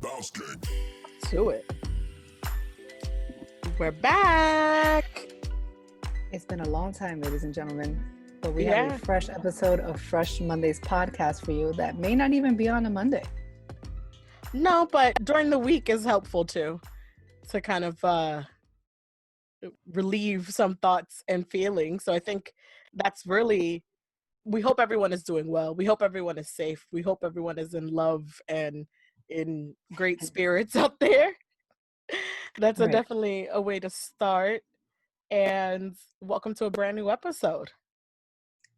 To it. We're back. It's been a long time, ladies and gentlemen, but we Yeah. have a fresh episode of Fresh Mondays podcast for you that may not even be on a Monday. No, but during the week is helpful too, to kind of relieve some thoughts and feelings. So I think that's really, we hope everyone is doing well. We hope everyone is safe. We hope everyone is in love and in great spirits out there. That's Right. definitely a way to start. And welcome to a brand new episode.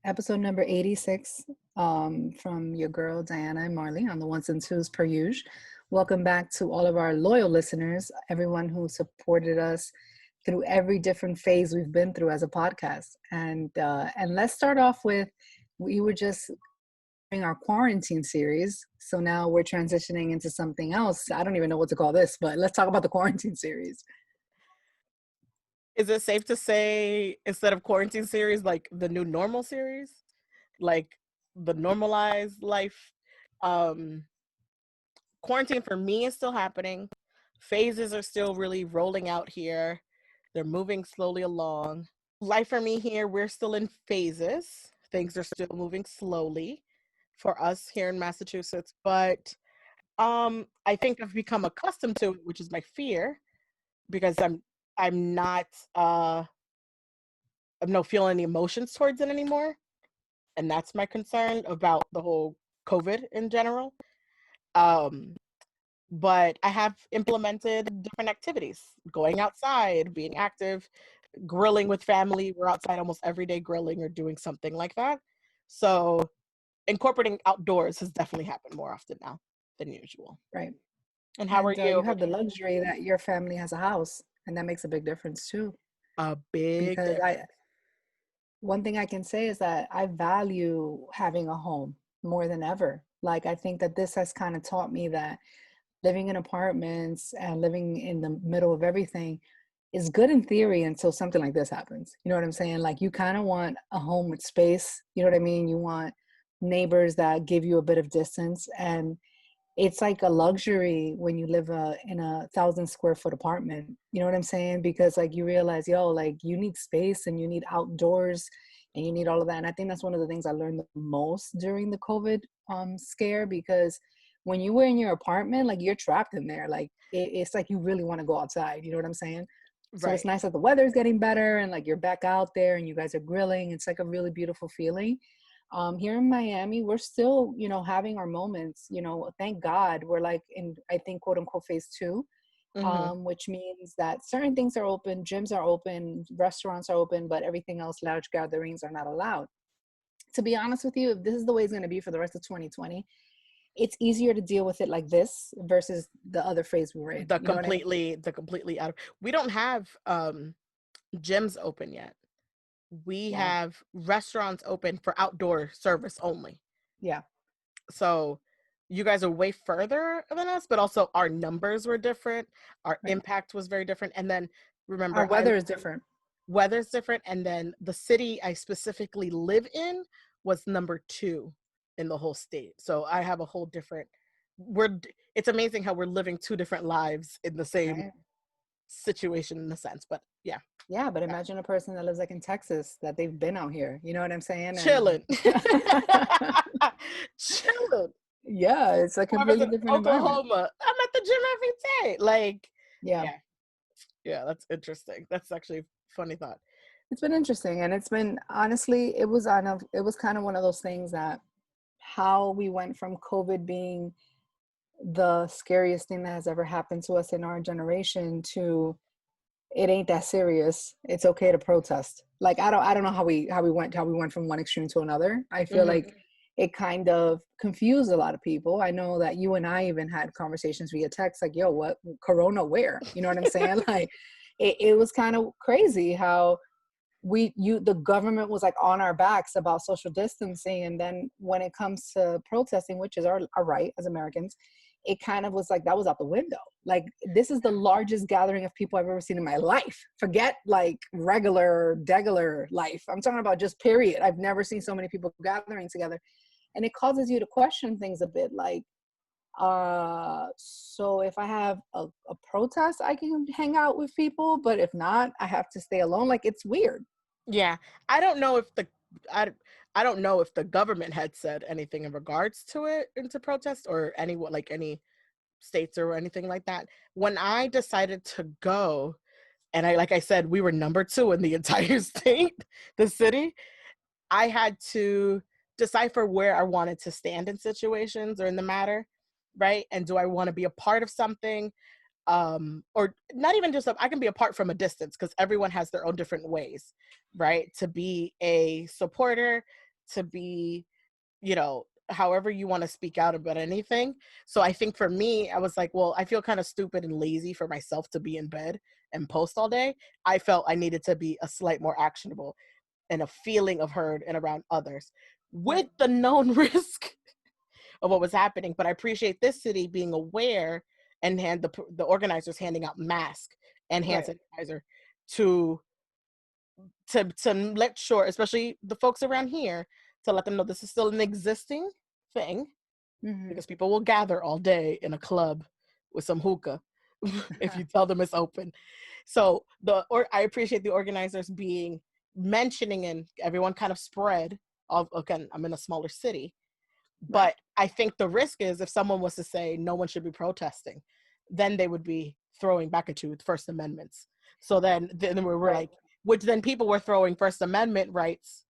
Episode number 86 from your girl Diana and Marley on the ones and twos per usual. Welcome back to all of our loyal listeners, everyone who supported us through every different phase we've been through as a podcast. And let's start off with, we were just doing our quarantine series. So now we're transitioning into something else. I don't even know what to call this, but let's talk about the quarantine series. Is it safe to say, instead of quarantine series, like the new normal series, like the normalized life? Quarantine for me is still happening. Phases are still really rolling out here. They're moving slowly along. Life for me here, we're still in phases. Things are still moving slowly for us here in Massachusetts, but I think I've become accustomed to it, which is my fear, because I'm not feeling any emotions towards it anymore. And that's my concern about the whole COVID in general. But I have implemented different activities, going outside, being active, grilling with family. We're outside almost every day grilling or doing something like that. So incorporating outdoors has definitely happened more often now than usual. Right. And how are you? You have the luxury that your family has a house, and that makes a big difference too. A big Because difference. one thing I can say is that I value having a home more than ever. Like, I think that this has kind of taught me that living in apartments and living in the middle of everything is good in theory until something like this happens. You know what I'm saying? Like, you kind of want a home with space. You know what I mean? You want neighbors that give you a bit of distance. And it's like a luxury when you live in a 1,000 square foot apartment. You know what I'm saying? Because like you realize, like you need space and you need outdoors and you need all of that. And I think that's one of the things I learned the most during the COVID scare, because when you were in your apartment, like you're trapped in there. Like it's like you really want to go outside. You know what I'm saying? So Right. it's nice that the weather's getting better and like you're back out there and you guys are grilling. It's like a really beautiful feeling. Here in Miami, we're still, having our moments, thank God we're like in, I think, quote unquote, phase 2, Mm-hmm. which means that certain things are open, gyms are open, restaurants are open, but everything else, large gatherings are not allowed. To be honest with you, if this is the way it's going to be for the rest of 2020, it's easier to deal with it like this versus the other phase we were in. The You know what I mean? completely out of, we don't have gyms open yet. We Wow. have restaurants open for outdoor service only. Yeah. So you guys are way further than us, but also our numbers were different. Our Right. impact was very different. And then remember, Our weather is different. Weather's different. And then the city I specifically live in was number 2 in the whole state. So I have a whole different, it's amazing how we're living 2 different lives in the same Right. situation in a sense. But yeah. Yeah, but imagine a person that lives like in Texas, that they've been out here. You know what I'm saying? Chilling. Chilling. Yeah, it's a completely In different environment. Oklahoma, I'm at the gym every day. Like, Yeah. yeah, that's interesting. That's actually a funny thought. It's been interesting, and it's been, honestly, it was kind of one of those things that how we went from COVID being the scariest thing that has ever happened to us in our generation to it ain't that serious. It's okay to protest. Like I don't know how we went from one extreme to another. I feel like it kind of confused a lot of people. I know that you and I even had conversations via text, like, yo, what Corona where? You know what I'm saying? Like it was kind of crazy how the government was like on our backs about social distancing, and then when it comes to protesting, which is our right as Americans, it kind of was like that was out the window. Like, this is the largest gathering of people I've ever seen in my life. Forget like regular life, I'm talking about just period. I've never seen so many people gathering together, and it causes you to question things a bit. Like, So if I have a protest, I can hang out with people, but if not, I have to stay alone. Like, it's weird. Yeah, I don't know if the I, I don't know if the government had said anything in regards to it into protest or anyone like any states or anything like that. When I decided to go, and I like I said, we were number two in the entire state, the city. I had to decipher where I wanted to stand in situations or in the matter, right? And do I want to be a part of something? Or not even just I can be apart from a distance because everyone has their own different ways, right? To be a supporter, to be, however you want to speak out about anything. So I think for me, I was like, well, I feel kind of stupid and lazy for myself to be in bed and post all day. I felt I needed to be a slight more actionable and a feeling of heard and around others with Right. the known risk of what was happening. But I appreciate this city being aware and the organizers handing out masks and hand Right. sanitizer to let sure, especially the folks around here, to let them know this is still an existing thing Hmm. because people will gather all day in a club with some hookah if you tell them it's open. So I appreciate the organizers being mentioning and everyone kind of spread of again, I'm in a smaller city. Right. But I think the risk is if someone was to say no one should be protesting, then they would be throwing back at you with First Amendments. So then we were Right. like, which then people were throwing First Amendment rights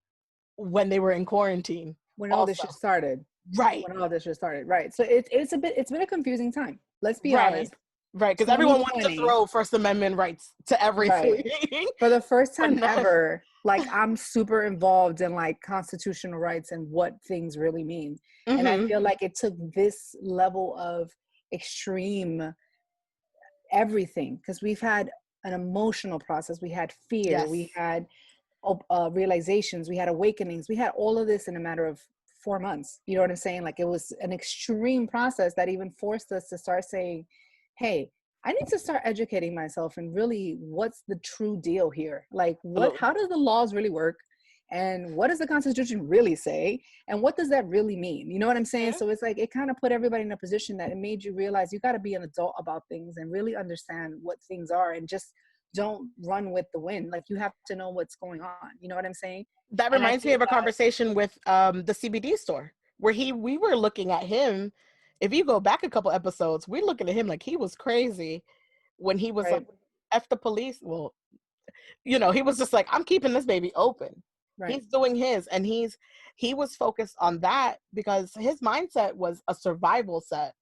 when they were in quarantine When all this also. shit started. Right, When all this shit started. Right. So it's been a confusing time. Let's be right, honest. right. Because everyone wanted to 2020. throw First Amendment rights to everything. Right. For the first But time no. ever, like, I'm super involved in like constitutional rights and what things really mean. And I Hmm. feel like it took this level of extreme everything, because we've had an emotional process, we had fear, Yes. we had realizations, we had awakenings, we had all of this in a matter of 4 months. You know what I'm saying? Like, it was an extreme process that even forced us to start saying, hey, I need to start educating myself and really, what's the true deal here? Like, Absolutely. how does the laws really work? And what does the Constitution really say? And what does that really mean? You know what I'm saying? Mhm. So it's like, it kind of put everybody in a position that it made you realize you got to be an adult about things and really understand what things are, and just don't run with the wind. Like, you have to know what's going on. You know what I'm saying? That And I reminds me feel of a that, conversation with the CBD store where we were looking at him. If you go back a couple episodes, we're looking at him like he was crazy when he was like, right, F the police. Well, he was just like, I'm keeping this baby open. right, He's doing his, and he was focused on that because his mindset was a survival set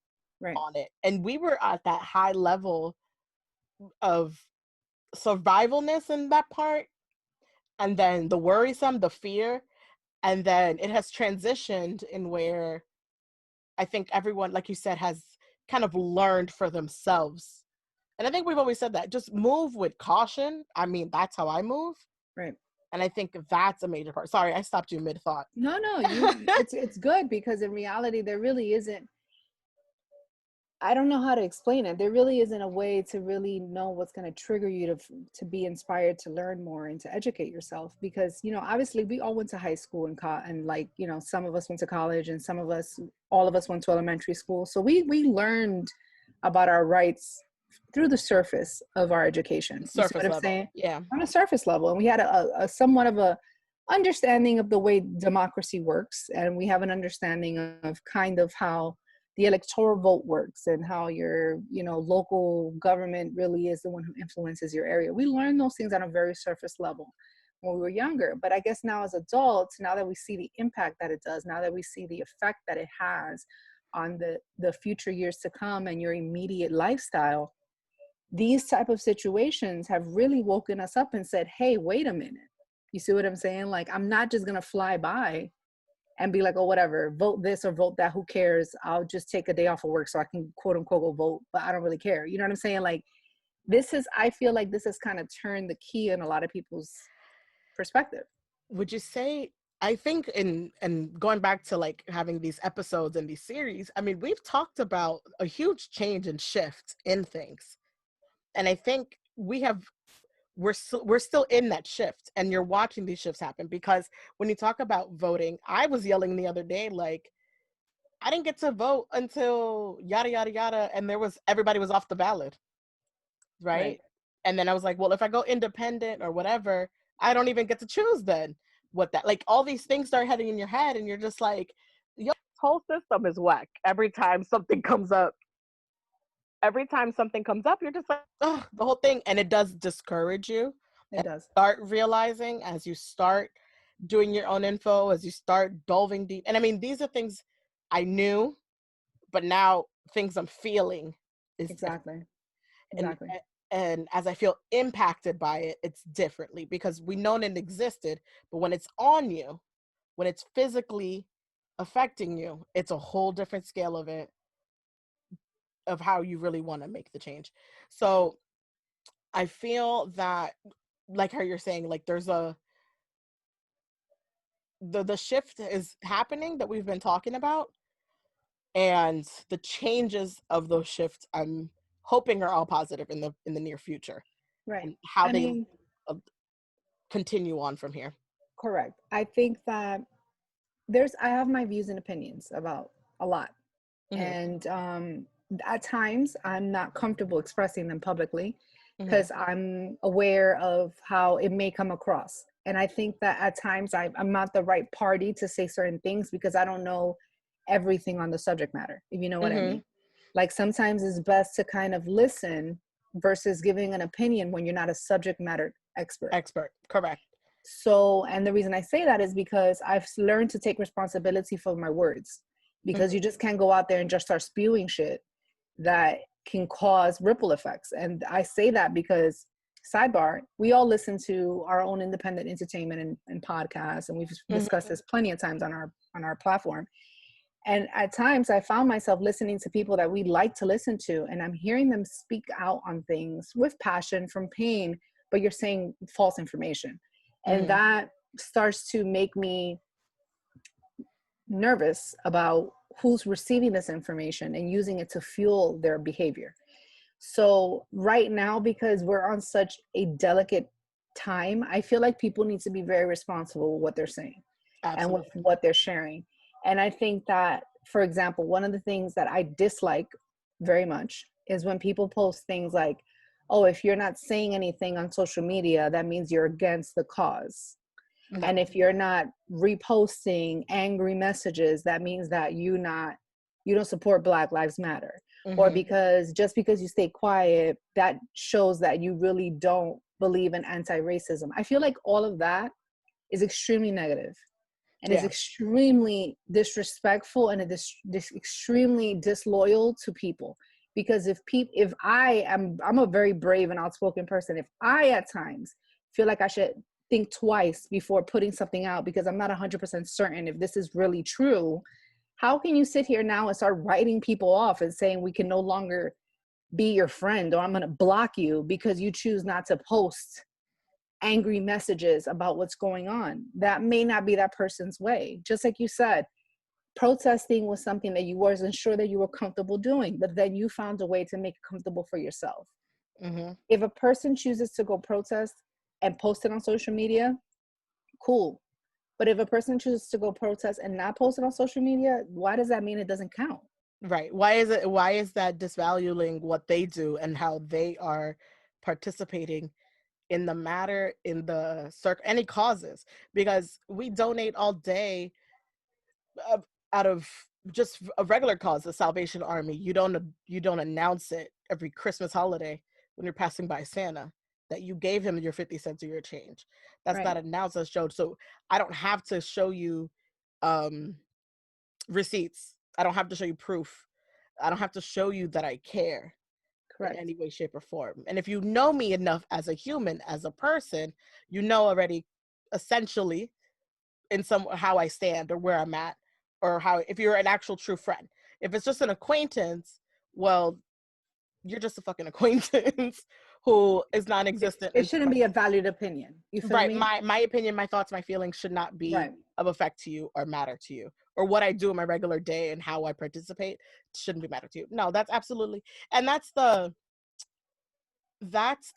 right, on it. And we were at that high level of survivalness in that part. And then the worrisome, the fear, and then it has transitioned in where I think everyone, like you said, has kind of learned for themselves. And I think we've always said that just move with caution. I mean, that's how I move. right. And I think that's a major part. Sorry, I stopped you mid thought. No, no, it's good, because in reality, there really isn't, I don't know how to explain it. There really isn't a way to really know what's going to trigger you to be inspired to learn more and to educate yourself. Because, obviously, we all went to high school and like, some of us went to college, and all of us went to elementary school. So we learned about our rights through the surface of our education. You see what Surface I'm level. saying? Yeah. On a surface level, and we had a somewhat of a understanding of the way democracy works, and we have an understanding of kind of how the electoral vote works, and how your local government really is the one who influences your area. We learned those things on a very surface level when we were younger, but I guess now as adults, now that we see the impact that it does, now that we see the effect that it has on the future years to come and your immediate lifestyle, these type of situations have really woken us up and said, hey, wait a minute. You see what I'm saying? Like, I'm not just going to fly by and be like, oh, whatever, vote this or vote that, who cares? I'll just take a day off of work so I can quote unquote go vote, but I don't really care. You know what I'm saying? Like, I feel like this has kind of turned the key in a lot of people's perspective. Would you say, I think in and going back to like having these episodes and these series, I mean, we've talked about a huge change and shift in things. And I think we're still in that shift, and you're watching these shifts happen because when you talk about voting, I was yelling the other day like I didn't get to vote until yada yada yada, and everybody was off the ballot, right? Right. And then I was like, well, if I go independent or whatever, I don't even get to choose then what that, like, all these things start heading in your head, and you're just like, yo, this whole system is whack. Every time something comes up, you're just like, oh, the whole thing. And it does discourage you. It And does. start realizing as you start doing your own info, as you start delving deep. And I mean, these are things I knew, but now things I'm feeling is different. Exactly. And Exactly. and as I feel impacted by it, it's differently because we known it existed, but when it's on you, when it's physically affecting you, it's a whole different scale of it, of how you really want to make the change. So I feel that, like how you're saying, like there's the shift is happening that we've been talking about, and the changes of those shifts I'm hoping are all positive in the near future, Right. and how I they mean, uh, continue on from here. correct. I think that I have my views and opinions about a lot. Hmm. And at times I'm not comfortable expressing them publicly Hmm. because I'm aware of how it may come across. And I think that at times I'm not the right party to say certain things because I don't know everything on the subject matter, if you know what I Hmm. mean. Like sometimes it's best to kind of listen versus giving an opinion when you're not a subject matter expert. Expert, correct. So, and the reason I say that is because I've learned to take responsibility for my words, because Hmm. you just can't go out there and just start spewing shit that can cause ripple effects. And I say that because, sidebar, we all listen to our own independent entertainment and podcasts, and we've Hmm. discussed this plenty of times on our platform. And at times I found myself listening to people that we like to listen to, and I'm hearing them speak out on things with passion from pain, but you're saying false information. And Hmm. that starts to make me nervous about who's receiving this information and using it to fuel their behavior. So, right now, because we're on such a delicate time, I feel like people need to be very responsible with what they're saying and with Absolutely. what they're sharing. And I think that, for example, one of the things that I dislike very much is when people post things like, oh, if you're not saying anything on social media, that means you're against the cause. No. And if you're not reposting angry messages, that means that you don't support Black Lives Matter. Or Hmm. because just because you stay quiet, that shows that you really don't believe in anti-racism. I feel like all of that is extremely negative and is Yeah. extremely disrespectful, and it is extremely disloyal to people. Because if I'm a very brave and outspoken person, if I at times feel like I should think twice before putting something out because I'm not 100% certain if this is really true, how can you sit here now and start writing people off and saying we can no longer be your friend, or I'm going to block you because you choose not to post angry messages about what's going on? That may not be that person's way. Just like you said, protesting was something that you wasn't sure that you were comfortable doing, but then you found a way to make it comfortable for yourself. Hmm. If a person chooses to go protest and post it on social media, cool. But if a person chooses to go protest and not post it on social media, why does that mean it doesn't count? Right. Why is that disvaluing what they do and how they are participating in the matter, in the circle, any causes? Because we donate all day, uh, out of just a regular cause, the Salvation Army. You don't announce it every Christmas holiday when you're passing by Santa that you gave him your 50 cents or your change. That's Right. not announced as showed. So I don't have to show you um receipts. I don't have to show you proof. I don't have to show you that I care in Correct. any way, shape, or form. And if you know me enough as a human, as a person, you know already, essentially, in some how I stand or where I'm at, or how, if you're an actual true friend. If it's just an acquaintance, well, you're just a fucking acquaintance who is non-existent It until shouldn't my, be a valued opinion. You feel right, me? my opinion, my thoughts, my feelings should not be Right. of effect to you or matter to you, or what I do in my regular day and how I participate shouldn't be matter to you. No, that's absolutely, and that's the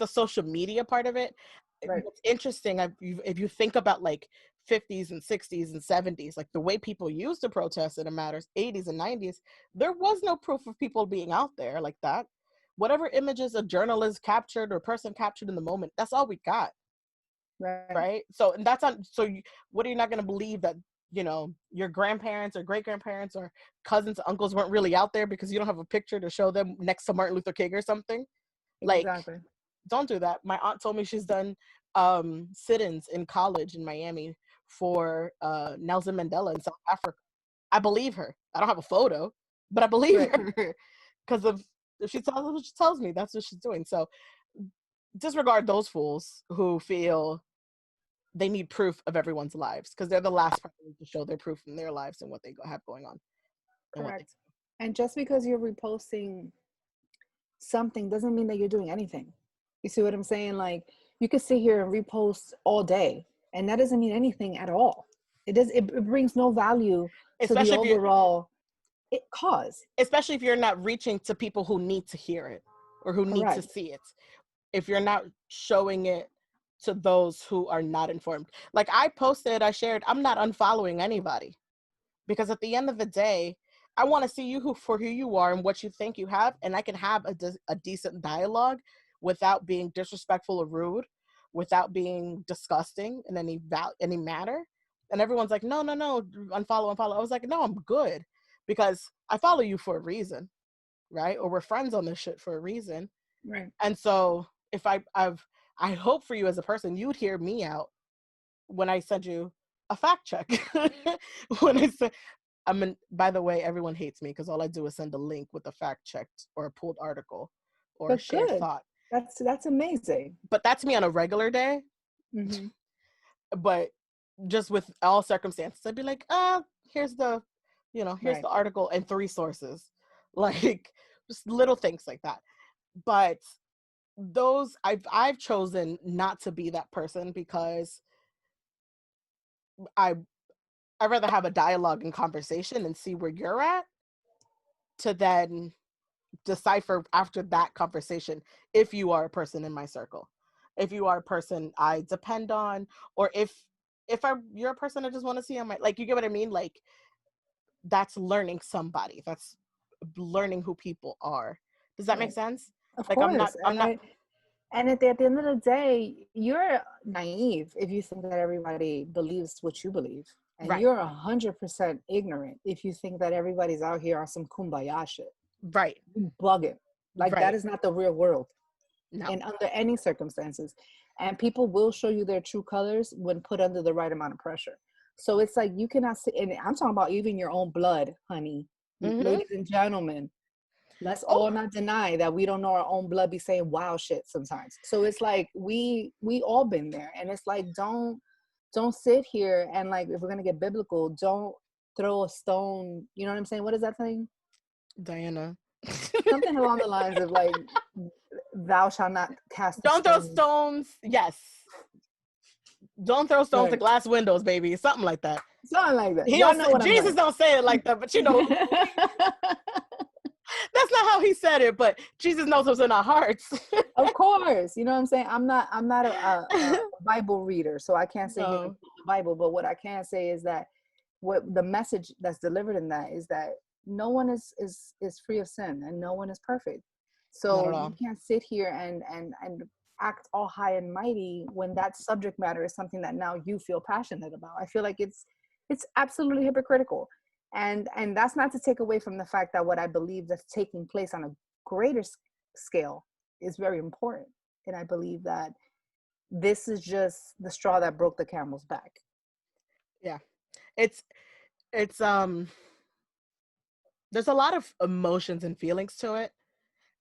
social media part of it. Right. What's interesting, if you think about like 50s and 60s and 70s, like the way people used to protest in the matters, 80s and 90s, there was no proof of people being out there like that. Whatever images a journalist captured or person captured in the moment, that's all we got. Right. So, and that's on, so you, what are you not going to believe that, you know, your grandparents or great grandparents or cousins, uncles weren't really out there because you don't have a picture to show them next to Martin Luther King or something? Like, Exactly. don't do that. My aunt told me she's done sit-ins in college in Miami for Nelson Mandela in South Africa. I believe her. I don't have a photo, but I believe Right. her because of, if she tells me what she tells me, that's what she's doing. So disregard those fools who feel they need proof of everyone's lives, because they're the last person to show their proof in their lives and what they have going on. Correct. And just because you're reposting something doesn't mean that you're doing anything. You see what I'm saying? Like, you could sit here and repost all day, and that doesn't mean anything at all. It brings no value to the overall cause. Especially if you're not reaching to people who need to hear it or who need to see it. If you're not showing it to those who are not informed. Like I shared, I'm not unfollowing anybody, because at the end of the day, I want to see you for who you are and what you think you have, and I can have a decent dialogue without being disrespectful or rude, without being disgusting in any matter. And everyone's like, no, unfollow. I was like, no, I'm good, because I follow you for a reason, right? Or we're friends on this shit for a reason. Right. And so if I hope for you as a person, you'd hear me out when I send you a fact check. When I say, by the way, everyone hates me because all I do is send a link with a fact checked or a pulled article or a shared thought. That's amazing. But that's me on a regular day. Mm-hmm. But just with all circumstances, I'd be like, here's the, here's the article and 3 sources. Like, just little things like that. But those, I've chosen not to be that person, because I'd rather have a dialogue and conversation and see where you're at, to then decipher after that conversation if you are a person in my circle, if you are a person I depend on, or if you're a person I just want to see on my, like, you get what I mean? Like, that's learning somebody, that's learning who people are. Does that make sense? Of like course. I'm not And at the end of the day, you're naive if you think that everybody believes what you believe. And you're 100% ignorant if you think that everybody's out here on some kumbaya shit. Right. You bugging. Like, that is not the real world. No. And under any circumstances. And people will show you their true colors when put under the right amount of pressure. So it's like, you cannot sit, and I'm talking about even your own blood, honey. Mm-hmm. Ladies and gentlemen, let's all not deny that we don't know our own blood be saying wild shit sometimes. So it's like, we all been there. And it's like, don't sit here and, like, if we're going to get biblical, don't throw a stone. You know what I'm saying? What is that thing? Diana. Something along the lines of, like, thou shalt not cast Don't throw stones. Yes. Don't throw stones at glass windows, baby. Something like that. Something like that. Jesus don't say it like that, but you know. That's not how he said it, but Jesus knows what's in our hearts. Of course. You know what I'm saying? I'm not a Bible reader, so I can't say the Bible, but what I can say is that what the message that's delivered in that is that no one is free of sin, and no one is perfect. So you can't sit here and act all high and mighty when that subject matter is something that now you feel passionate about. I feel like it's absolutely hypocritical. And that's not to take away from the fact that what I believe that's taking place on a greater scale is very important. And I believe that this is just the straw that broke the camel's back. Yeah. It's there's a lot of emotions and feelings to it.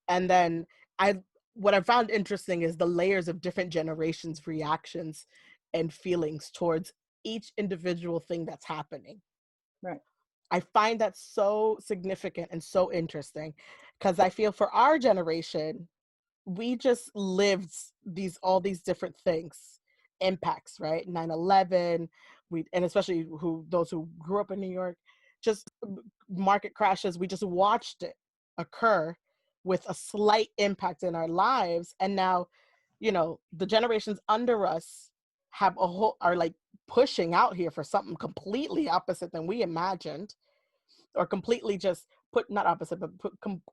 And then what I found interesting is the layers of different generations' reactions and feelings towards each individual thing that's happening. Right. I find that so significant and so interesting, because I feel for our generation, we just lived all these different things, impacts, right? 9/11, and especially those who grew up in New York, just market crashes. We just watched it occur with a slight impact in our lives. And now, the generations under us have a whole are like pushing out here for something completely opposite than we imagined, or completely just put not opposite but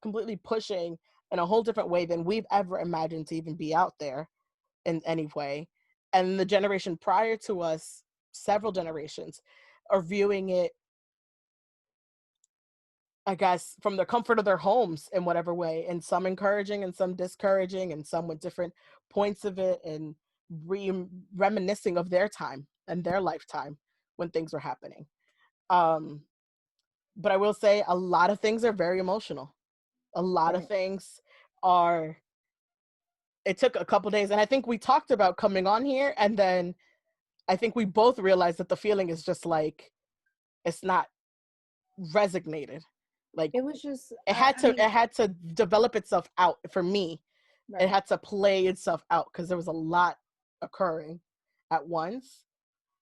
completely pushing in a whole different way than we've ever imagined to even be out there in any way. And the generation prior to us, several generations, are viewing it, I guess, from the comfort of their homes in whatever way, and some encouraging and some discouraging, and some with different points of it, and reminiscing of their time and their lifetime when things were happening. Um, but I will say a lot of things are very emotional. A lot of Right. things are, it took a couple days, and I think we talked about coming on here, and then I think we both realized that the feeling is just like, it's not resignated. Like It was just, I it mean, had to develop itself out for me. It right. had to play itself out because there was a lot occurring at once.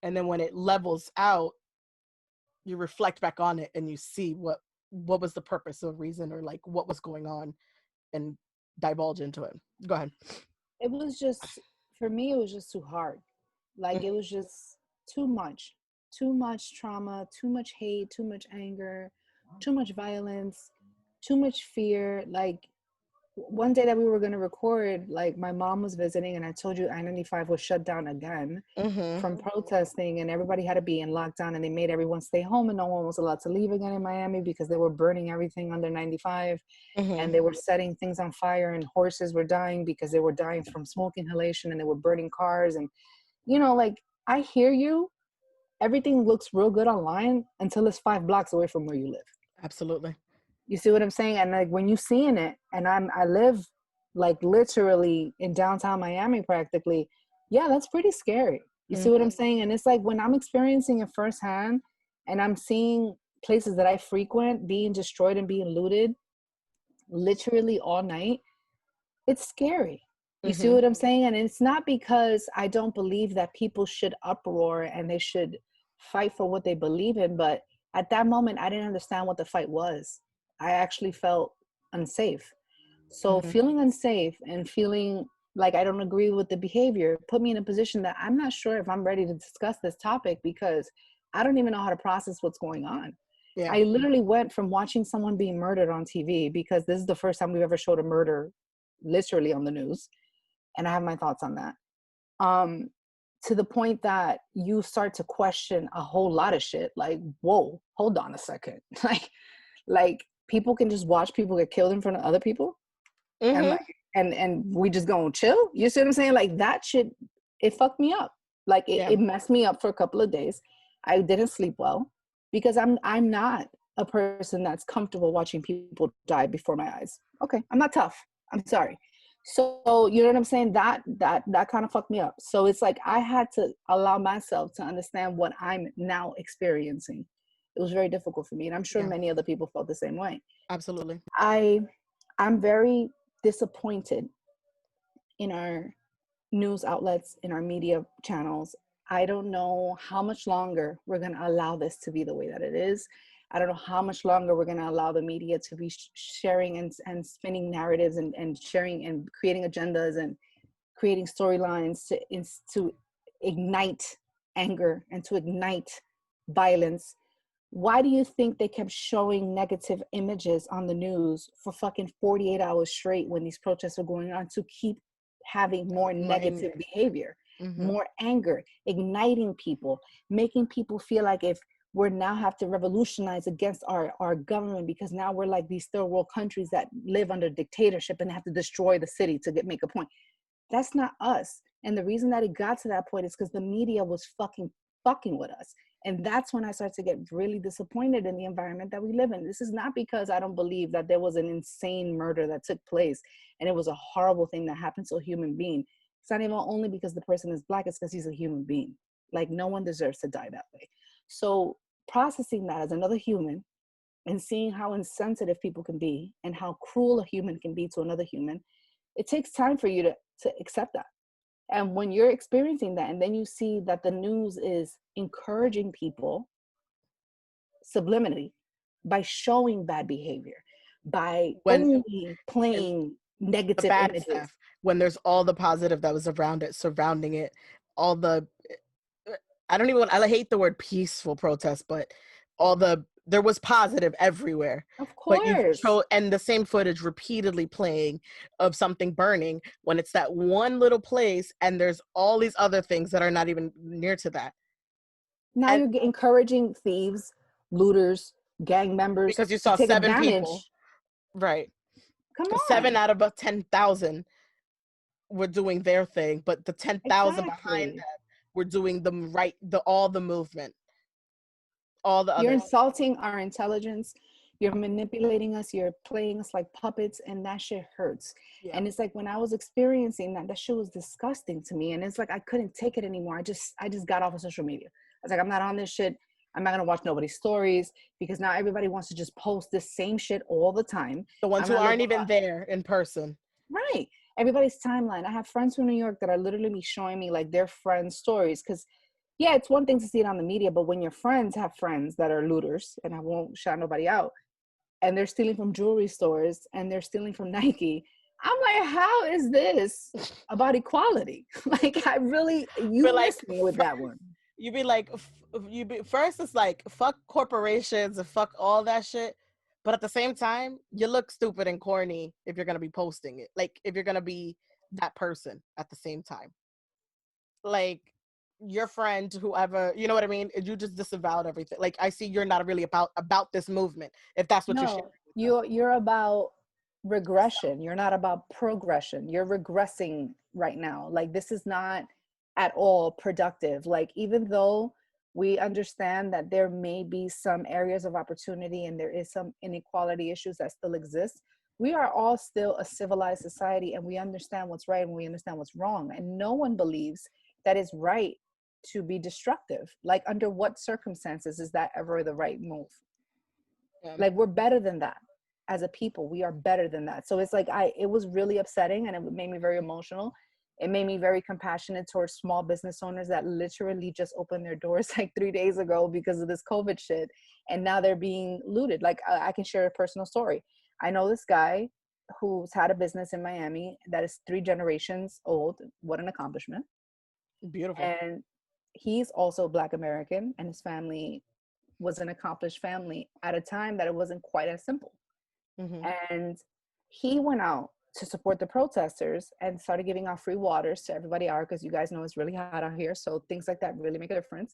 And then when it levels out, you reflect back on it and you see what was the purpose or reason, or like what was going on, and divulge into it. Go ahead. It was just, for me, it was just too hard. Like, it was just too much trauma, too much hate, too much anger, too much violence, too much fear. Like, one day that we were going to record, like, my mom was visiting, and I told you I-95 was shut down again Mm-hmm. from protesting, and everybody had to be in lockdown, and they made everyone stay home, and no one was allowed to leave again in Miami because they were burning everything under 95, Mm-hmm. and they were setting things on fire, and horses were dying because they were dying from smoke inhalation, and they were burning cars. And like, I hear you, everything looks real good online until it's 5 blocks away from where you live. Absolutely. You see what I'm saying? And like, when you seeing it, and I live like literally in downtown Miami practically, yeah, that's pretty scary. You see what I'm Mm-hmm. saying? And it's like, when I'm experiencing it firsthand, and I'm seeing places that I frequent being destroyed and being looted literally all night, it's scary. You see Mm-hmm. what I'm saying? And it's not because I don't believe that people should uproar and they should fight for what they believe in, but at that moment, I didn't understand what the fight was. I actually felt unsafe. So Mm-hmm. feeling unsafe and feeling like I don't agree with the behavior put me in a position that I'm not sure if I'm ready to discuss this topic, because I don't even know how to process what's going on. Yeah. I literally went from watching someone being murdered on TV, because this is the first time we've ever showed a murder literally on the news, and I have my thoughts on that. Um, to the point that you start to question a whole lot of shit. Like, whoa, hold on a second. like people can just watch people get killed in front of other people, and Mm-hmm. like, and we just gonna chill. You see what I'm saying? Like, that shit, it fucked me up. Like, Yeah. it messed me up for a couple of days. I didn't sleep well because I'm not a person that's comfortable watching people die before my eyes. Okay, I'm not tough. I'm sorry. So you know what I'm saying? That kind of fucked me up. So it's like, I had to allow myself to understand what I'm now experiencing. It was very difficult for me, and I'm sure Yeah. many other people felt the same way. Absolutely. I I'm very disappointed in our news outlets, in our media channels. I don't know how much longer we're going to allow this to be the way that it is. I don't know how much longer we're going to allow the media to be sharing and spinning narratives, and sharing and creating agendas and creating storylines to ignite anger and to ignite violence. Why do you think they kept showing negative images on the news for fucking 48 hours straight when these protests were going on, to keep having more Mine. negative behavior, Mm-hmm. more anger, igniting people, making people feel like if we're now have to revolutionize against our government, because now we're like these third world countries that live under dictatorship and have to destroy the city to make a point. That's not us. And the reason that it got to that point is because the media was fucking with us. And that's when I started to get really disappointed in the environment that we live in. This is not because I don't believe that there was an insane murder that took place and it was a horrible thing that happened to a human being. It's not even only because the person is Black, it's because he's a human being. Like, no one deserves to die that way. So processing that as another human, and seeing how insensitive people can be and how cruel a human can be to another human, it takes time for you to accept that. And when you're experiencing that, and then you see that the news is encouraging people subliminally by showing bad behavior, by When only and playing the negative bad images. stuff, when there's all the positive that was around it, surrounding it, all the I don't even want, I hate the word peaceful protest, but there was positive everywhere. Of But you course. show, and the same footage repeatedly playing of something burning when it's that one little place and there's all these other things that are not even near to that. Now And you're encouraging thieves, looters, gang members because you to saw take seven people, advantage. right? Come Seven on. out of 10,000 were doing their thing, but the 10,000 behind Exactly. them were doing all the movement, all the You're other things. insulting our intelligence. You're manipulating us. You're playing us like puppets, and that shit hurts. Yeah. And it's like when I was experiencing that, that shit was disgusting to me. And it's like I couldn't take it anymore. I just got off of social media. I was like, I'm not on this shit. I'm not gonna watch nobody's stories because now everybody wants to just post this same shit all the time. The ones I'm who gonna live aren't a even there in person. right. Everybody's timeline. I have friends from New York that are literally showing me like their friends' stories. Because, yeah, it's one thing to see it on the media, but when your friends have friends that are looters, and I won't shout nobody out, and they're stealing from jewelry stores and they're stealing from Nike, I'm like, how is this about equality? Like, I really, But you like, missed me with that one. you be like, first it's like fuck corporations and fuck all that shit, but at the same time, you look stupid and corny if you're gonna be posting it. Like if you're gonna be that person at the same time, like your friend, whoever, you know what I mean? You just disavowed everything. Like I see you're not really about this movement if that's what you're sharing No, with them. you're about regression. You're not about progression. You're regressing right now. Like this is not at all productive. Like even though we understand that there may be some areas of opportunity and there is some inequality issues that still exist, we are all still a civilized society and we understand what's right and we understand what's wrong. And no one believes that it's right to be destructive. Like under what circumstances is that ever the right move? Yeah. Like we're better than that as a people. We are better than that. So it's like it was really upsetting and it made me very emotional. It made me very compassionate towards small business owners that literally just opened their doors like 3 days ago because of this COVID shit, and now they're being looted. Like I can share a personal story. I know this guy who's had a business in Miami that is 3 generations old. What an accomplishment. Beautiful. And he's also Black American, and his family was an accomplished family at a time that it wasn't quite as simple. Hmm. And he went out to support the protesters and started giving out free waters to everybody out because you guys know it's really hot out here. So things like that really make a difference.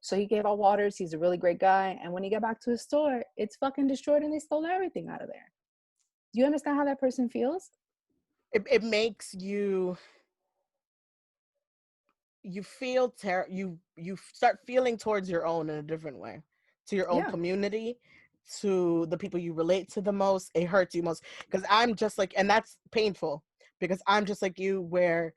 So he gave out waters. He's a really great guy. And when he got back to his store, it's fucking destroyed and they stole everything out of there. Do you understand how that person feels? It makes you feel you start feeling towards your own in a different way, to your own Yeah. community, to the people you relate to the most. It hurts you most because I'm just like, and that's painful because I'm just like you, where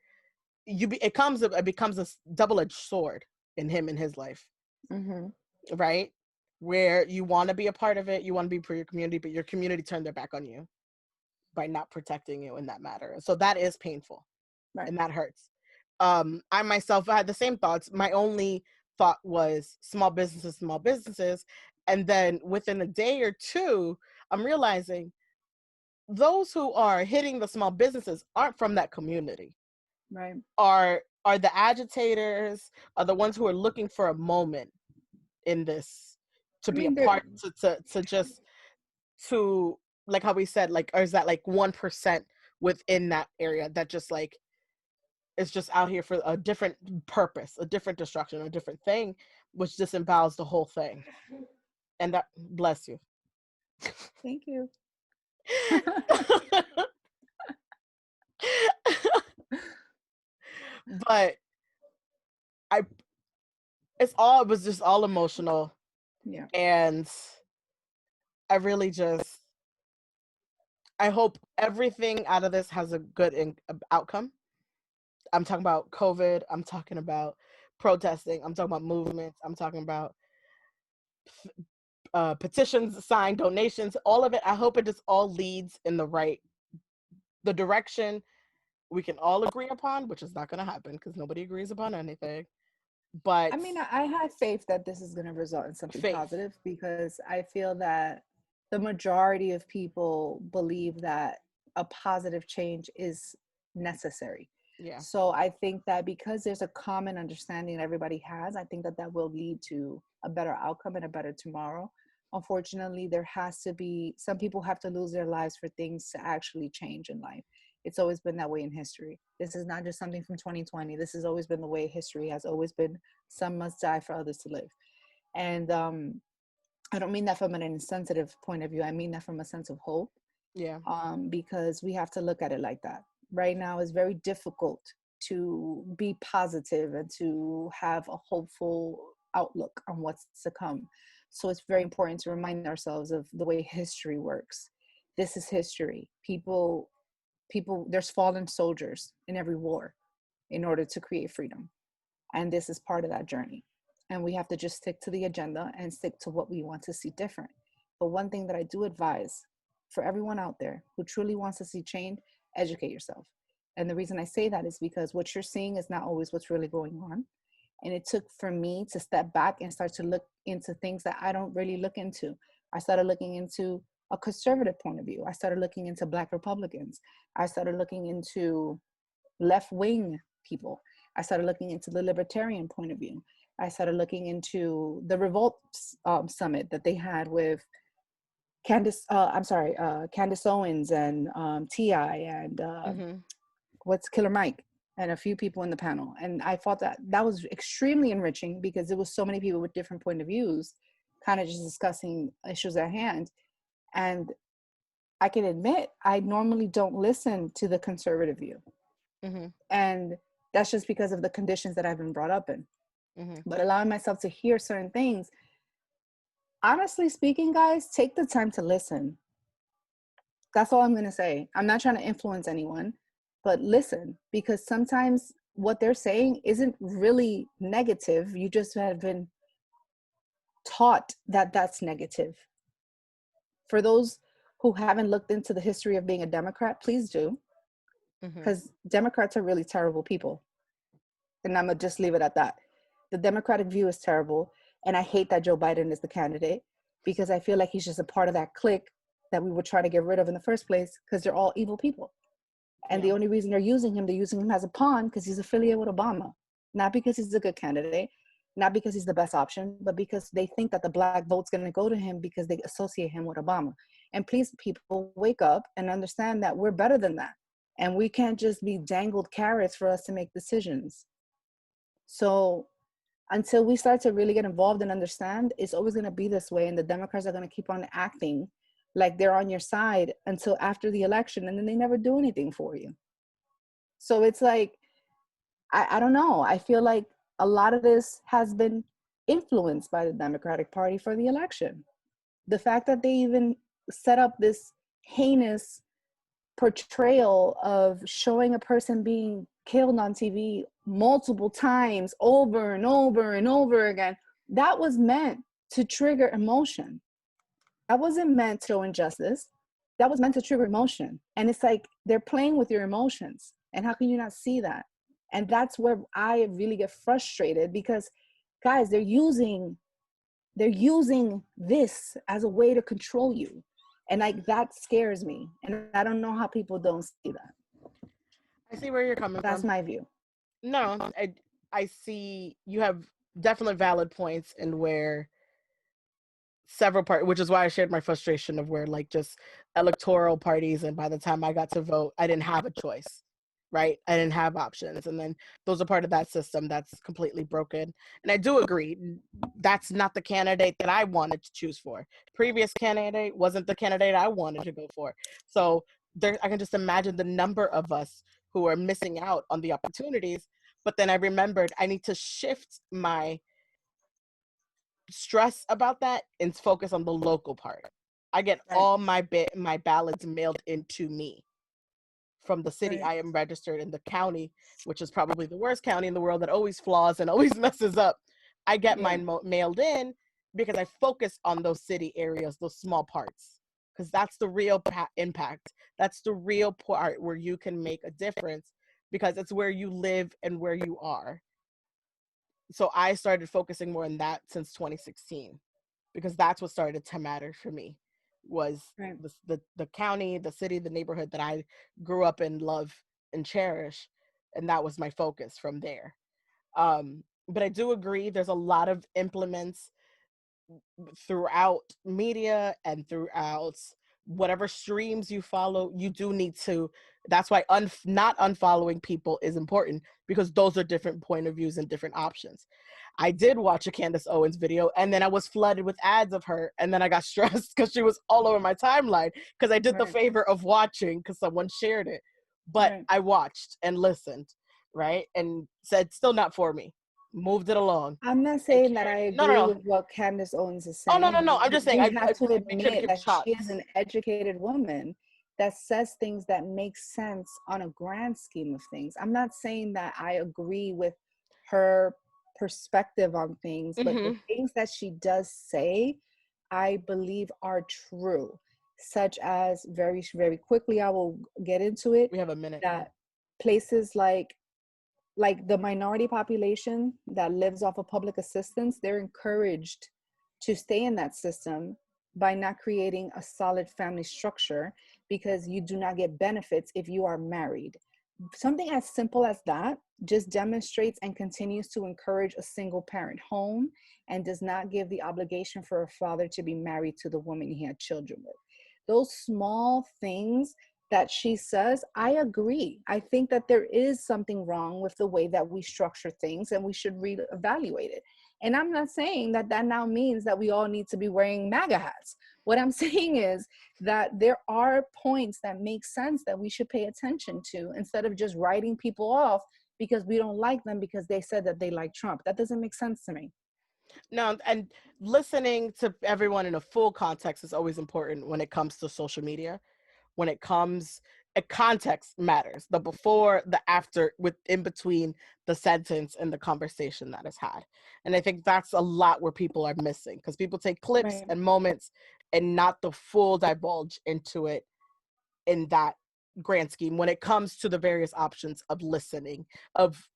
it becomes a double-edged sword in him in his life, Mm-hmm. right? Where you want to be a part of it, you want to be for your community, but your community turned their back on you by not protecting you in that matter. So that is painful Right. and that hurts. I myself had the same thoughts. My only thought was small businesses, small businesses. And then within a day or two, I'm realizing those who are hitting the small businesses aren't from that community, Right. are the agitators, are the ones who are looking for a moment in this to I be a mean, there. part, to just to, like how we said, like, or is that like 1% within that area that just like is just out here for a different purpose, a different destruction, a different thing, which disembowels the whole thing. And that, bless you. Thank you. But I, it was just all emotional. Yeah. And I really just, I hope everything out of this has a good outcome. I'm talking about COVID. I'm talking about protesting. I'm talking about movements. I'm talking about petitions signed, donations, all of it. I hope it just all leads in the direction we can all agree upon, which is not going to happen because nobody agrees upon anything. But I mean, I have faith that this is going to result in something faith, positive because I feel that the majority of people believe that a positive change is necessary. Yeah. So I think that because there's a common understanding that everybody has, I think that that will lead to a better outcome and a better tomorrow. Unfortunately, there has to be, some people have to lose their lives for things to actually change in life. It's always been that way in history. This is not just something from 2020. This has always been the way history has always been. Some must die for others to live. And I don't mean that from an insensitive point of view. I mean that from a sense of hope, Yeah. because we have to look at it like that. Right now, it's very difficult to be positive and to have a hopeful outlook on what's to come. So it's very important to remind ourselves of the way history works. This is history. People, there's fallen soldiers in every war in order to create freedom. And this is part of that journey. And we have to just stick to the agenda and stick to what we want to see different. But one thing that I do advise for everyone out there who truly wants to see change, educate yourself. And the reason I say that is because what you're seeing is not always what's really going on. And it took for me to step back and start to look into things that I don't really look into. I started looking into a conservative point of view. I started looking into Black Republicans. I started looking into left wing people. I started looking into the libertarian point of view. I started looking into the Revolt summit that they had with Candace Owens and T.I. and Mm-hmm. what's Killer Mike and a few people in the panel. And I thought that that was extremely enriching because there was so many people with different point of views, kind of just discussing issues at hand. And I can admit, I normally don't listen to the conservative view. Mm-hmm. And that's just because of the conditions that I've been brought up in. Mm-hmm. But allowing myself to hear certain things, honestly speaking, guys, take the time to listen. That's all I'm going to say. I'm not trying to influence anyone, but listen, because sometimes what they're saying isn't really negative. You just have been taught that that's negative. For those who haven't looked into the history of being a Democrat, please do, Mm-hmm. because Democrats are really terrible people. And I'm going to just leave it at that. The Democratic view is terrible. And I hate that Joe Biden is the candidate because I feel like he's just a part of that clique that we were trying to get rid of in the first place because they're all evil people. And Yeah. the only reason they're using him as a pawn because he's affiliated with Obama. Not because he's a good candidate, not because he's the best option, but because they think that the Black vote's going to go to him because they associate him with Obama. And please, people, wake up and understand that we're better than that. And we can't just be dangled carrots for us to make decisions. So until we start to really get involved and understand, it's always going to be this way. And the Democrats are going to keep on acting like they're on your side until after the election, and then they never do anything for you. So it's like, I don't know. I feel like a lot of this has been influenced by the Democratic Party for the election. The fact that they even set up this heinous portrayal of showing a person being killed on TV multiple times over and over and over again, that was meant to trigger emotion. That wasn't meant to show injustice. That was meant to trigger emotion. And it's like they're playing with your emotions. And how can you not see that? And that's where I really get frustrated because, guys, they're using this as a way to control you. And like that scares me. And I don't know how people don't see that. I see where you're coming That's from. my view. No, I see you have definitely valid points in where several parties, which is why I shared my frustration of where like just electoral parties, and by the time I got to vote, I didn't have a choice, right? I didn't have options, and then those are part of that system that's completely broken. And I do agree, that's not the candidate that I wanted to choose for. Previous candidate wasn't the candidate I wanted to go for. So there, I can just imagine the number of us who are missing out on the opportunities. But then I remembered I need to shift my stress about that and focus on the local part. I get Right. all my ballots mailed into me from the city Right. I am registered in. The county, which is probably the worst county in the world that always flaws and always messes up, I get Yeah. mine mailed in because I focus on those city areas, those small parts, because that's the real impact. That's the real part where you can make a difference because it's where you live and where you are. So I started focusing more on that since 2016 because that's what started to matter for me was Right. the county, the city, the neighborhood that I grew up in, love and cherish. and that was my focus from there. But I do agree there's a lot of implements throughout media and throughout whatever streams you follow. You do need to, that's why not unfollowing people is important, because those are different point of views and different options. I did watch a Candace Owens video, and then I was flooded with ads of her, and then I got stressed because she was all over my timeline, because I did the Right. favor of watching because someone shared it. But Right. I watched and listened, right, and said still not for me, moved it along. I'm not And saying that I no, no, agree no. with what Candace Owens is Oh, no, saying, no, but no. I'm just saying we I have to make sure to admit give that she is shots. an educated woman that says things that make sense on a grand scheme of things. I'm not saying that I agree with her perspective on things, but the Hmm. things that she does say, I believe are true, such as very, very quickly, I will get into it, We have a minute. that places like the minority population that lives off of public assistance, they're encouraged to stay in that system by not creating a solid family structure, because you do not get benefits if you are married. Something as simple as that just demonstrates and continues to encourage a single parent home, and does not give the obligation for a father to be married to the woman he had children with. Those small things that she says, I agree. I think that there is something wrong with the way that we structure things, and we should reevaluate it. And I'm not saying that that now means that we all need to be wearing MAGA hats. What I'm saying is that there are points that make sense that we should pay attention to, instead of just writing people off because we don't like them because they said that they like Trump. That doesn't make sense to me. No, and listening to everyone in a full context is always important when it comes to social media. When it comes, context matters. The before, the after, with in between the sentence and the conversation that is had. And I think that's a lot where people are missing, because people take clips Right. and moments and not the full divulge into it in that grand scheme when it comes to the various options of listening, of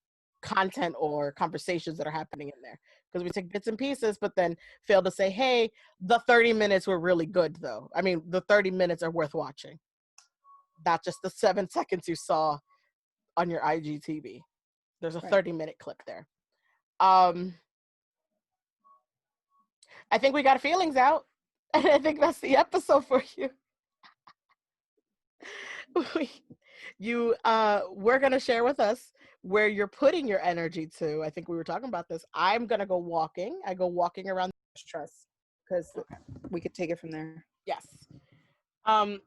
content or conversations that are happening in there, because we take bits and pieces but then fail to say, hey, the 30 minutes were really good though. I mean, the 30 minutes are worth watching, not just the 7 seconds you saw on your IGTV. There's a Right. 30-minute clip there. um I think we got feelings out. And I think that's the episode for you. We're gonna share with us where you're putting your energy to. I think we were talking about this. I'm gonna go walking. I go walking around. Trust, because Okay. we could take it from there. Yes. um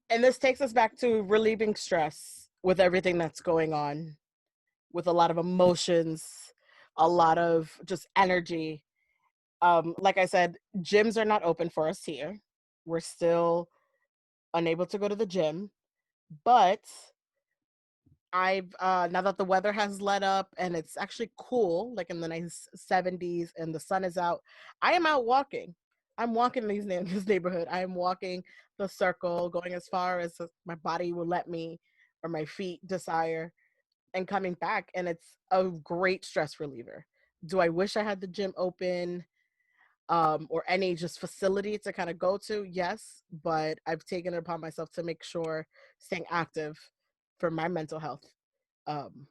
and this takes us back to relieving stress with everything that's going on, with a lot of emotions, a lot of just energy. Like I said, gyms are not open for us here. We're still unable to go to the gym, but I've now that the weather has let up and it's actually cool, like in the nice 70s and the sun is out, I am out walking. I'm walking this neighborhood. I am walking the circle, going as far as my body will let me or my feet desire, and coming back. And it's a great stress reliever. Do I wish I had the gym open, or any just facility to kind of go to? Yes, but I've taken it upon myself to make sure staying active for my mental health um,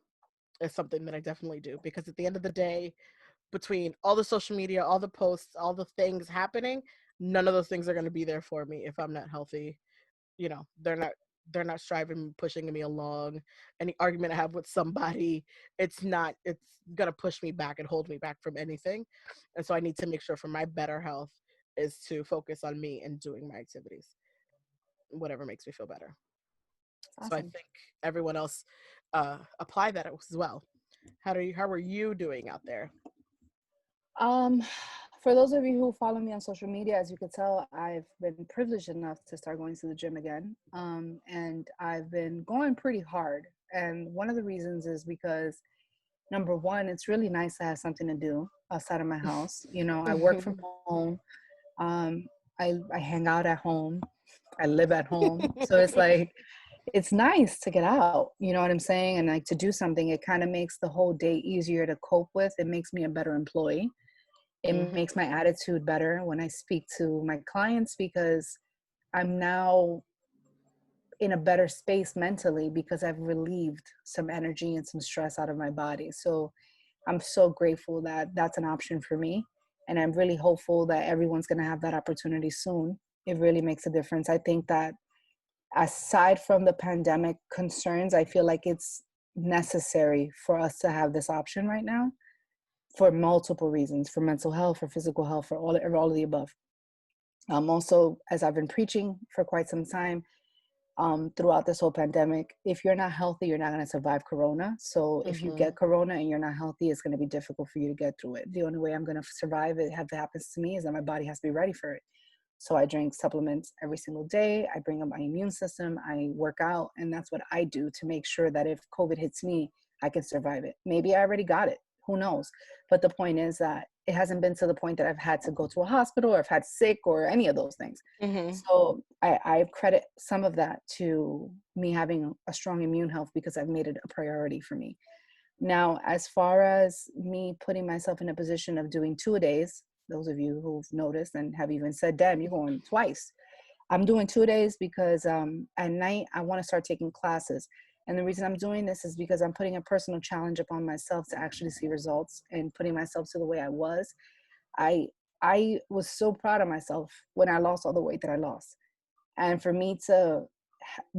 is something that I definitely do, because at the end of the day, between all the social media, all the posts, all the things happening, none of those things are going to be there for me if I'm not healthy. They're not striving, pushing me along. Any argument I have with somebody, it's going to push me back and hold me back from anything. And so I need to make sure for my better health is to focus on me and doing my activities, whatever makes me feel better. So I Awesome. think everyone else apply that as well. How are you doing out there? Um, for those of you who follow me on social media, as you could tell, I've been privileged enough to start going to the gym again. And I've been going pretty hard. And one of the reasons is because, number one, it's really nice to have something to do outside of my house. You know, I work from home. Um, I hang out at home. I live at home. So it's like, it's nice to get out, you know what I'm saying? And like to do something, it kind of makes the whole day easier to cope with. It makes me a better employee. It Mhm. makes my attitude better when I speak to my clients, because I'm now in a better space mentally because I've relieved some energy and some stress out of my body. So I'm so grateful that that's an option for me. And I'm really hopeful that everyone's going to have that opportunity soon. It really makes a difference. I think that aside from the pandemic concerns, I feel like it's necessary for us to have this option right now for multiple reasons, for mental health, for physical health, for all of the above. Also, as I've been preaching for quite some time, throughout this whole pandemic, if you're not healthy, you're not going to survive Corona. So if you get Corona and you're not healthy, it's going to be difficult for you to get through it. The only way I'm going to survive it, if it happens to me, is that my body has to be ready for it. So I drink supplements every single day. I bring up my immune system. I work out. And that's what I do to make sure that if COVID hits me, I can survive it. Maybe I already got it. Who knows? But the point is that it hasn't been to the point that I've had to go to a hospital or I've had sick or any of those things. So I credit some of that to me having a strong immune health because I've made it a priority for me. Now, as far as me putting myself in a position of doing 2-a-days, those of you who've noticed and have even said, damn, you're going twice. I'm doing 2 days because at night I want to start taking classes. And the reason I'm doing this is because I'm putting a personal challenge upon myself to actually see results and putting myself to the way I was. I was so proud of myself when I lost all the weight that I lost. And for me to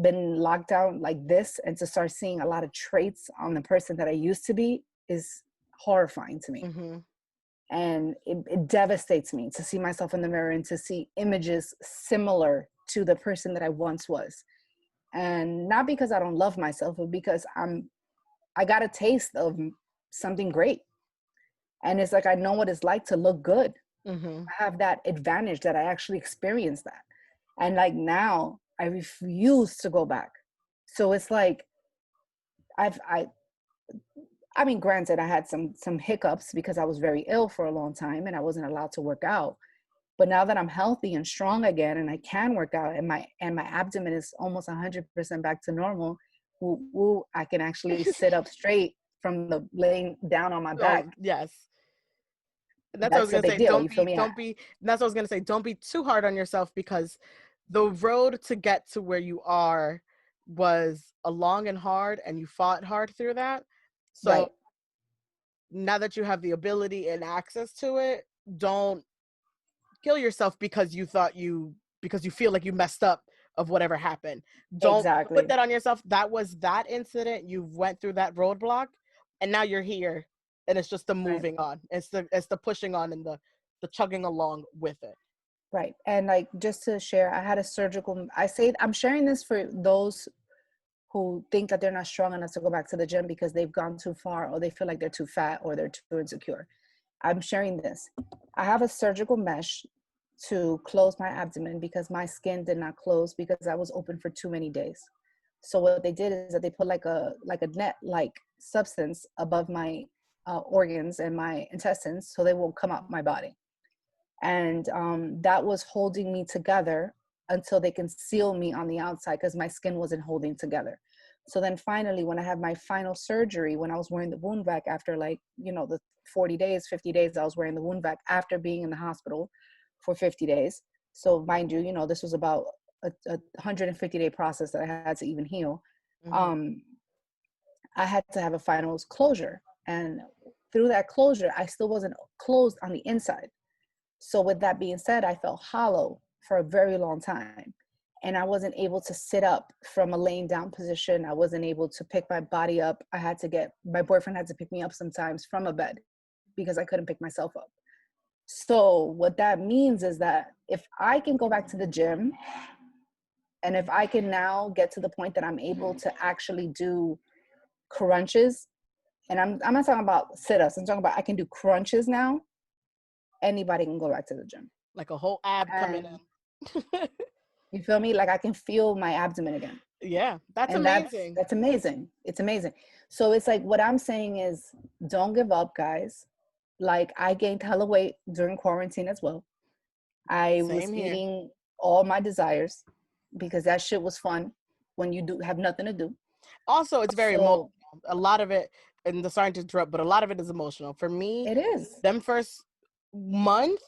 been locked down like this and to start seeing a lot of traits on the person that I used to be is horrifying to me. And it devastates me to see myself in the mirror and to see images similar to the person that I once was. And not because I don't love myself, but because I got a taste of something great. And it's like, I know what it's like to look good. I have that advantage that I actually experienced that. And like now I refuse to go back. So it's like, I mean, granted, I had some hiccups because I was very ill for a long time and I wasn't allowed to work out. But now that I'm healthy and strong again and I can work out and my abdomen is almost 100% back to normal, I can actually sit up straight from the laying down on my back. Oh, yes. And that's what I was That's a gonna big say. deal. You feel me? That's what I was gonna say. Don't be too hard on yourself because the road to get to where you are was a long and hard, and you fought hard through that. So Right. now that you have the ability and access to it, don't kill yourself because you feel like you messed up of whatever happened. Don't Exactly. put that on yourself. That was that incident. You went through that roadblock, and now you're here, and it's just the moving on. It's the pushing on and the chugging along with it. Right. And like, just to share, I had a surgical, I'm sharing this for those who think that they're not strong enough to go back to the gym because they've gone too far or they feel like they're too fat or they're too insecure. I'm sharing this. I have a surgical mesh to close my abdomen because my skin did not close because I was open for too many days. So what they did is that they put like a net like substance above my organs and my intestines so they won't come out my body. And that was holding me together until they can seal me on the outside because my skin wasn't holding together. So then finally, when I had my final surgery, when I was wearing the wound vac after the 40 days, 50 days, I was wearing the wound vac after being in the hospital for 50 days. So mind you, this was about a 150-day process that I had to even heal. I had to have a final closure. And through that closure, I still wasn't closed on the inside. So with that being said, I felt hollow for a very long time. And I wasn't able to sit up from a laying down position. I wasn't able to pick my body up. My boyfriend had to pick me up sometimes from a bed because I couldn't pick myself up. So what that means is that if I can go back to the gym and if I can now get to the point that I'm able to actually do crunches, and I'm not talking about sit-ups, I'm talking about I can do crunches now, anybody can go back to the gym. Like a whole ab coming in. You feel me? Like I can feel my abdomen again. Yeah, that's and amazing. That's amazing. It's amazing. So it's like, what I'm saying is don't give up, guys. Like I gained hella weight during quarantine as well. I was eating all my desires because that shit was fun when you do have nothing to do. Also, it's very emotional. A lot of it, and sorry to interrupt, but a lot of it is emotional. For me, it is. Them first month,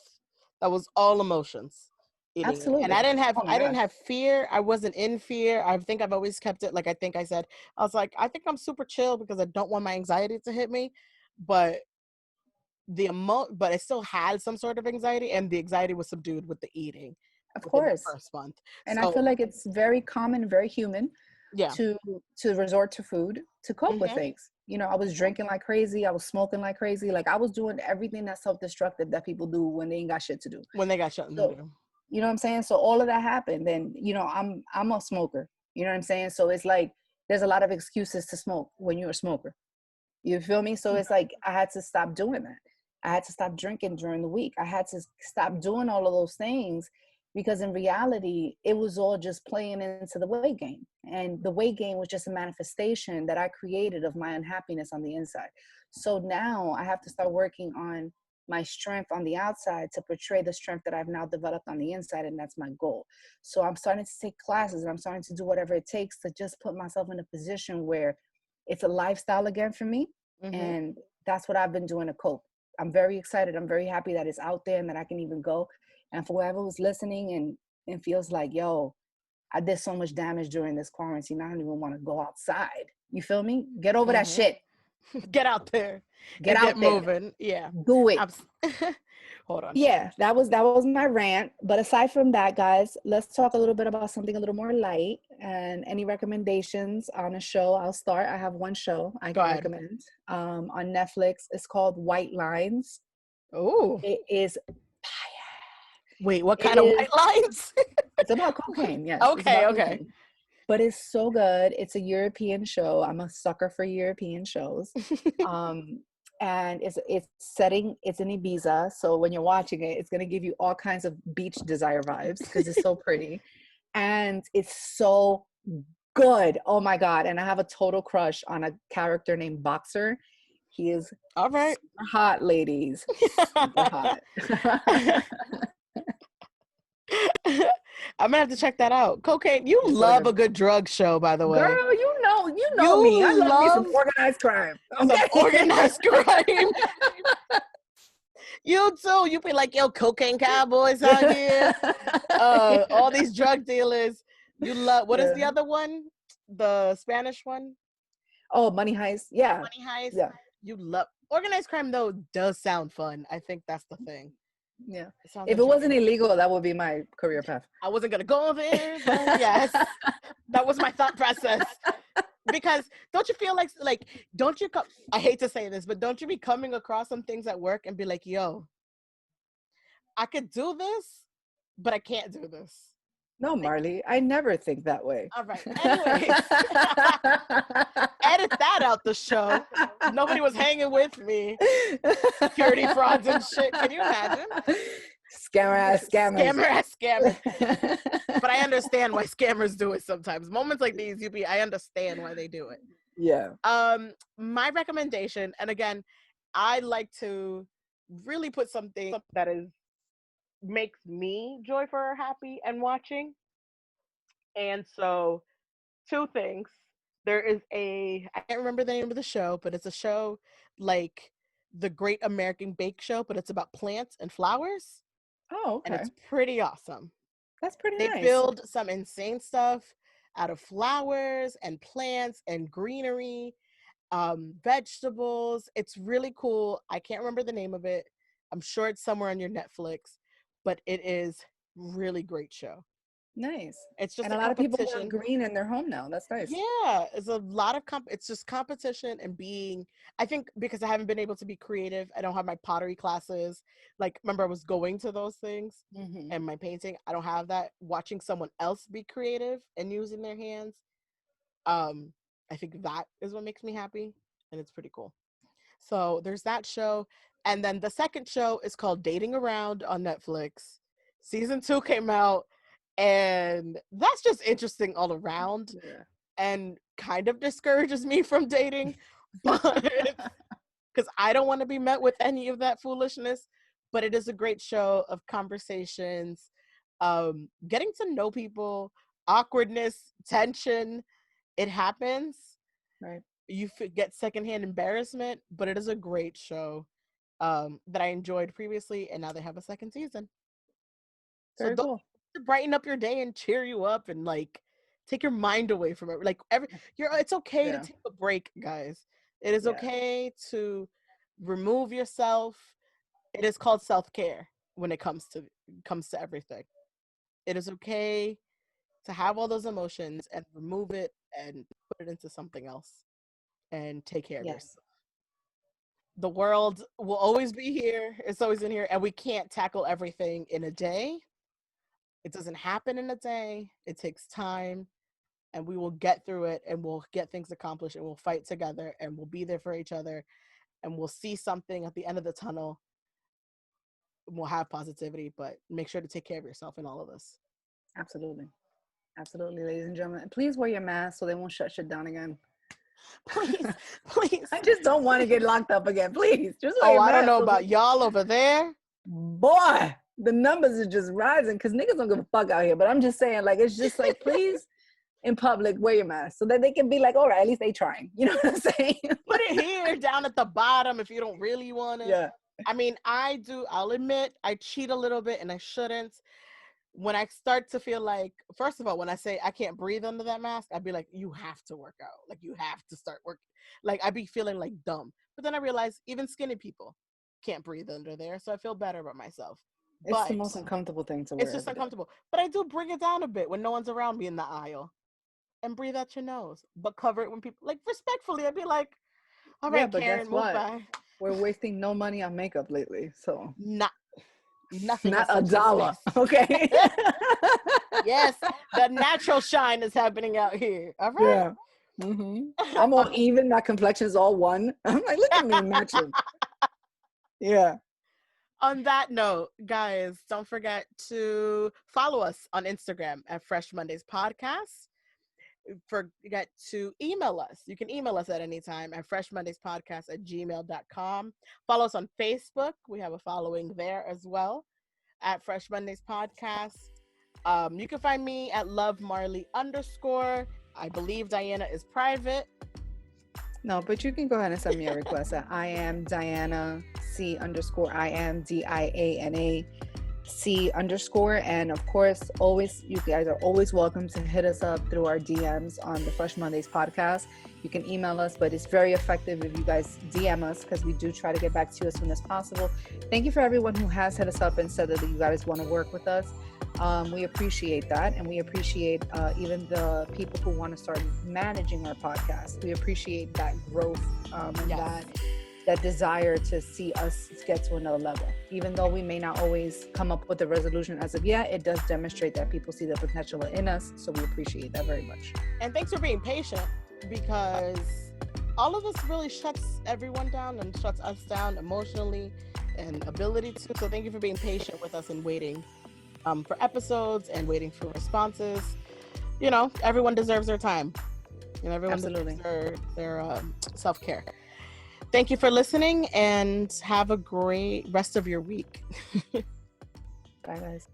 that was all emotions. eating it. And Absolutely. Oh my I didn't gosh. have fear. I wasn't in fear. I think I've always kept it, like I think I said, I was like, I think I'm super chill because I don't want my anxiety to hit me. But but I still had some sort of anxiety, and the anxiety was subdued with the eating Of within the course. first month. And I So feel like it's very common, very human yeah. to resort to food to cope with Hmm. things. You know, I was drinking like crazy, I was smoking like crazy, like I was doing everything that's self-destructive that people do when they ain't got shit to do. When they got shut in the So, door. you know what I'm saying? So all of that happened. And, you know, I'm a smoker. You know what I'm saying? So it's like there's a lot of excuses to smoke when you're a smoker. You feel me? So it's like I had to stop doing that. I had to stop drinking during the week. I had to stop doing all of those things because in reality, it was all just playing into the weight gain. And the weight gain was just a manifestation that I created of my unhappiness on the inside. So now I have to start working on my strength on the outside to portray the strength that I've now developed on the inside. And that's my goal. So I'm starting to take classes and I'm starting to do whatever it takes to just put myself in a position where it's a lifestyle again for me. Hmm. And that's what I've been doing to cope. I'm very excited. I'm very happy that it's out there and that I can even go. And for whoever was listening and feels like, yo, I did so much damage during this quarantine, I don't even want to go outside. You feel me? Get over that Hmm. shit. Get out there Get and get out there. moving. Yeah. Do it. Abs- Hold on. Yeah, that was my rant. But aside from that, guys, let's talk a little bit about something a little more light. And any recommendations on a show? I'll start. I have one show I Go can ahead. recommend on Netflix. It's called White Lines. Oh, It is wait, what it kind of is white lines? it's about cocaine. Yes, it's Okay, about okay. cocaine. But it's so good. It's a European show. I'm a sucker for European shows. Um, and it's in Ibiza. So when you're watching it, it's gonna give you all kinds of beach desire vibes because it's so pretty. And it's so good. Oh my God. And I have a total crush on a character named Boxer. He is All right. super hot, ladies. Super hot. I'm gonna have to check that out. Cocaine. You It's really love a good. good drug show, by the way. Girl, you know me. I You love me some love organized crime. some Okay. organized crime. You too. You be like, yo, cocaine cowboys out here. All these drug dealers. You love. What is the Yeah. other one? The Spanish one. Oh, Money Heist. Yeah. Money Heist. Yeah. You love organized crime though. Does sound fun. I think that's the thing. Yeah. It sounds If it wasn't interesting. illegal, that would be my career path. I wasn't gonna go there, but yes, that was my thought process. Because don't you feel like don't you come? I hate to say this, but don't you be coming across some things at work and be like, "Yo, I could do this, but I can't do this." No, Like, Marley, I never think that way. all right. Anyways, edit that out the show. Nobody was hanging with me. Security frauds and shit. Can you imagine? Scammer ass scammers. Scammers. But I understand why scammers do it sometimes. Moments like these, I understand why they do it. Yeah. My recommendation, and again, I like to really put something that is makes me joyful or happy and watching. And so, two things. I can't remember the name of the show, but it's a show like the Great American Bake Show, but it's about plants and flowers, Oh, and okay. it's pretty awesome. That's pretty They nice. build some insane stuff out of flowers and plants and greenery, vegetables. It's really cool. I can't remember the name of it. I'm sure it's somewhere on your Netflix, but it is really great show. Nice. It's just And a a lot of people want competition. green in their home now. That's nice. Yeah, it's a lot of it's just competition and being, I think because I haven't been able to be creative, I don't have my pottery classes. Like, remember I was going to those things Hmm. and my painting, I don't have that. Watching someone else be creative and using their hands, um, I think that is what makes me happy, and it's pretty cool. So there's that show. And then the second show is called Dating Around on Netflix. Season 2 came out, and that's just interesting all around Yeah. and kind of discourages me from dating, but because I don't want to be met with any of that foolishness. But it is a great show of conversations, getting to know people, awkwardness, tension. It happens. Right. You get secondhand embarrassment, but it is a great show that I enjoyed previously, and now they have a second season. So Very cool. to brighten up your day and cheer you up and like take your mind away from it. Like it's okay to Yeah. take a break, guys. It is Yeah. okay to remove yourself. It is called self-care when it comes to everything. It is okay to have all those emotions and remove it and put it into something else and take care of yourself. Yes. The world will always be here. It's always in here, and we can't tackle everything in a day. It doesn't happen in a day. It takes time, and we will get through it, and we'll get things accomplished, and we'll fight together, and we'll be there for each other, and we'll see something at the end of the tunnel. We'll have positivity, but make sure to take care of yourself in all of this. Absolutely. Absolutely, ladies and gentlemen. Please wear your mask so they won't shut shit down again. Please, please. I just don't want to get locked up again. Please, just wear your I mask. don't know about y'all over there. Boy, the numbers are just rising because niggas don't give a fuck out here. But I'm just saying, like, it's just like, please, in public, wear your mask so that they can be like, all right, at least they trying. You know what I'm saying? Put it here down at the bottom if you don't really want it. Yeah. I mean, I'll admit, I cheat a little bit and I shouldn't. When I start to feel like, first of all, when I say I can't breathe under that mask, I'd be like, you have to work out. Like, you have to start working. Like, I'd be feeling like dumb. But then I realized even skinny people can't breathe under there. So I feel better about myself. It's But the most uncomfortable thing to wear. it's just uncomfortable. But I do bring it down a bit when no one's around me in the aisle and breathe out your nose. But cover it when people, like, respectfully, I'd be like, all right, but Karen, guess move what? by. We're wasting no money on makeup lately. So Nothing. not $1. Okay. Yes, the natural shine is happening out here. All right. Yeah. Mm-hmm. I'm all even. My complexion is all one. I'm like, look at me matching. Yeah. On that note, guys, don't forget to follow us on Instagram at Fresh Mondays Podcast. Forget to email us. You can email us at any time at freshmondayspodcast@gmail.com. Follow us on Facebook. We have a following there as well at Fresh Mondays Podcast. You can find me at lovemarley_. I believe Diana is private. No, but you can go ahead and send me a request at I am Diana C_I am DIANA_C_. And of course, always, you guys are always welcome to hit us up through our DMs on the Fresh Mondays Podcast. You can email us, but it's very effective if you guys DM us because we do try to get back to you as soon as possible. Thank you for everyone who has hit us up and said that you guys want to work with us. We appreciate that, and we appreciate even the people who want to start managing our podcast. We appreciate that growth and that desire to see us get to another level. Even though we may not always come up with a resolution as of yet, it does demonstrate that people see the potential in us, so we appreciate that very much. And thanks for being patient, because all of this really shuts everyone down and shuts us down emotionally and ability to. So thank you for being patient with us and waiting for episodes and waiting for responses. You know, everyone deserves their time, and everyone deserves their self-care. Thank you for listening, and have a great rest of your week. Bye, guys.